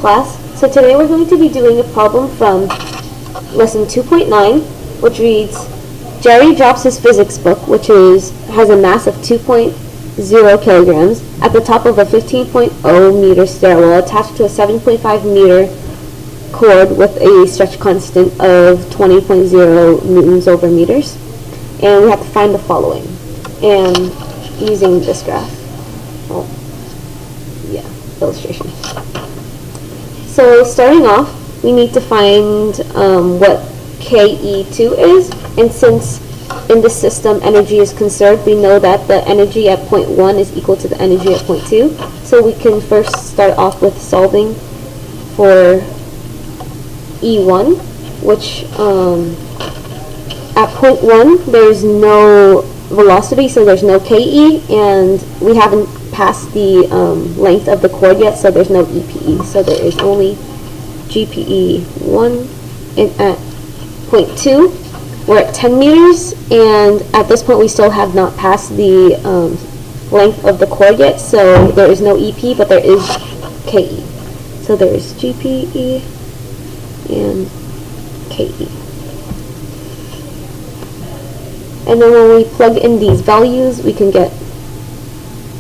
class. So today we're going to be doing a problem from lesson 2.9, which reads, Jerry drops his physics book, which has a mass of 2.0 kilograms, at the top of a 15.0 meter stairwell attached to a 7.5 meter cord with a stretch constant of 20.0 newtons over meters. And we have to find the following. And using this graph. Illustration. So starting off, we need to find what KE2 is, and since in this system energy is conserved, we know that the energy at point 1 is equal to the energy at point 2. So we can first start off with solving for E1, which at point 1 there's no velocity, so there's no KE, and we haven't passed the length of the cord yet, so there's no EPE. So there is only GPE1, and at point 2 we're at 10 meters, and at this point we still have not passed the length of the cord yet, so there is no EP, but there is KE. So there is GPE and KE. And then when we plug in these values, we can get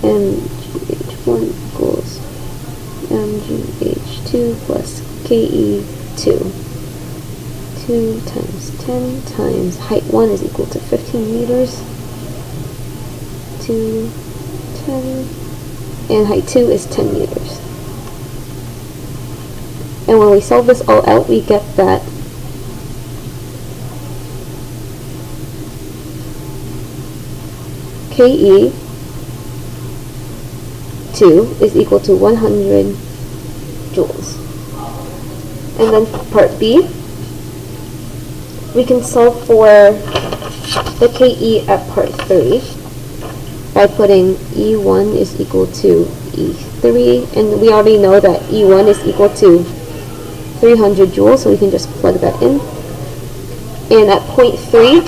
MGH1 equals MGH2 plus KE2. 2 times 10 times height 1 is equal to 15 meters. 2, 10, and height 2 is 10 meters. And when we solve this all out, we get that KE2 is equal to 100 joules. And then for part B, we can solve for the KE at part 3 by putting E1 is equal to E3, and we already know that E1 is equal to 300 joules, so we can just plug that in. And at point 3,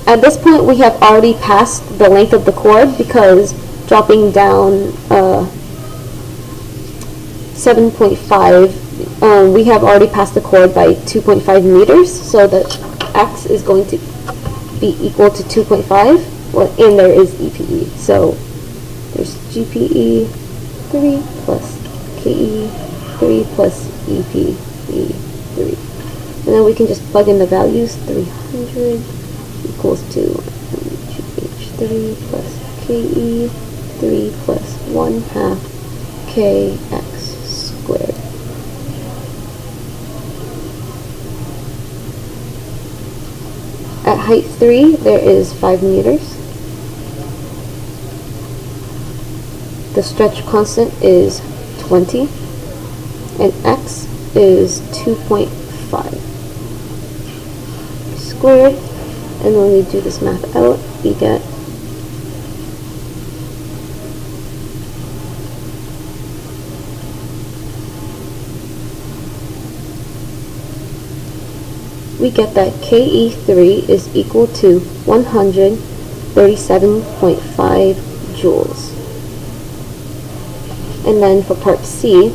at this point we have already passed the length of the cord, because dropping down 7.5, we have already passed the cord by 2.5 meters, so that X is going to be equal to 2.5, and there is EPE. So there's GPE 3 plus KE 3 plus EPE 3. And then we can just plug in the values. 300 equals to GH3 plus KE 3 plus 1/2 KX squared. At height 3, there is 5 meters. The stretch constant is 20, and X is 2.5 squared. And when we do this math out, we get that KE3 is equal to 137.5 joules. And then for part C,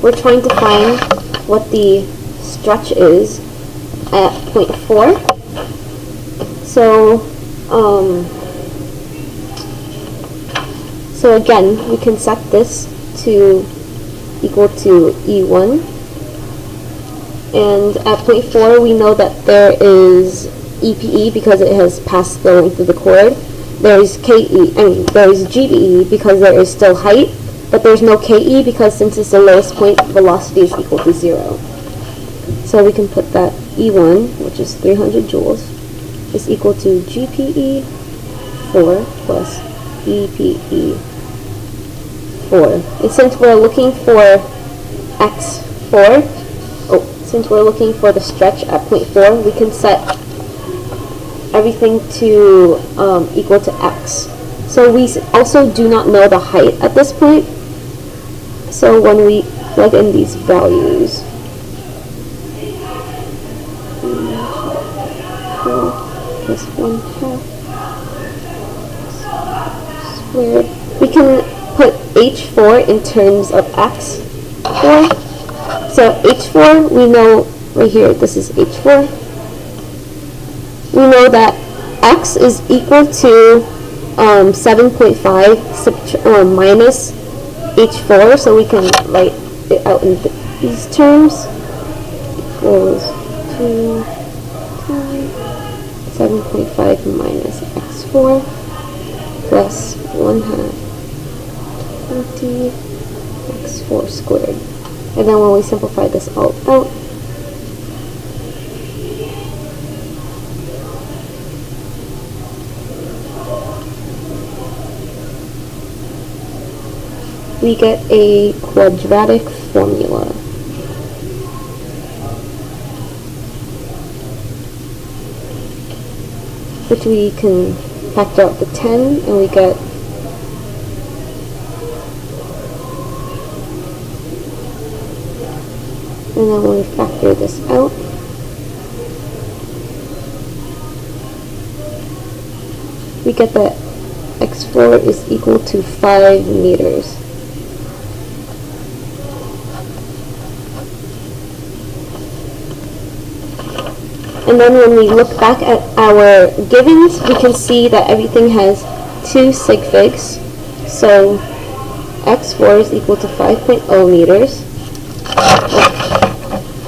we're trying to find what the stretch is at point 4. So again, we can set this to equal to E1, and at point 4 we know that there is EPE because it has passed the length of the cord. There is there is GPE because there is still height, but there's no KE because since it's the lowest point, velocity is equal to 0. So we can put that E1, which is 300 joules, is equal to GPE 4 plus EPE 4. And since we're looking for since we're looking for the stretch at point 4, we can set everything to equal to X. So we also do not know the height at this point. So when we plug in these values, plus 1/2 squared. We can put h4 in terms of x4. So h4, we know right here, this is h4. We know that x is equal to 7.5 minus h4, so we can write it out in these terms. Equals 7.5 minus x4 plus 1/2 20 x4 squared. And then when we simplify this all out, we get a quadratic formula. Which we can factor out the 10, and we get and then when we factor this out, we get that x4 is equal to 5 meters. And then when we look back at our givens, we can see that everything has 2 sig figs. So x4 is equal to 5.0 meters.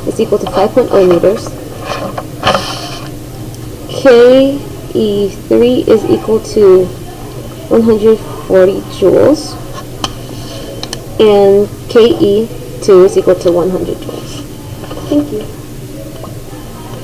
Is equal to 5.0 meters. KE3 is equal to 140 joules. And KE2 is equal to 100 joules. Thank you.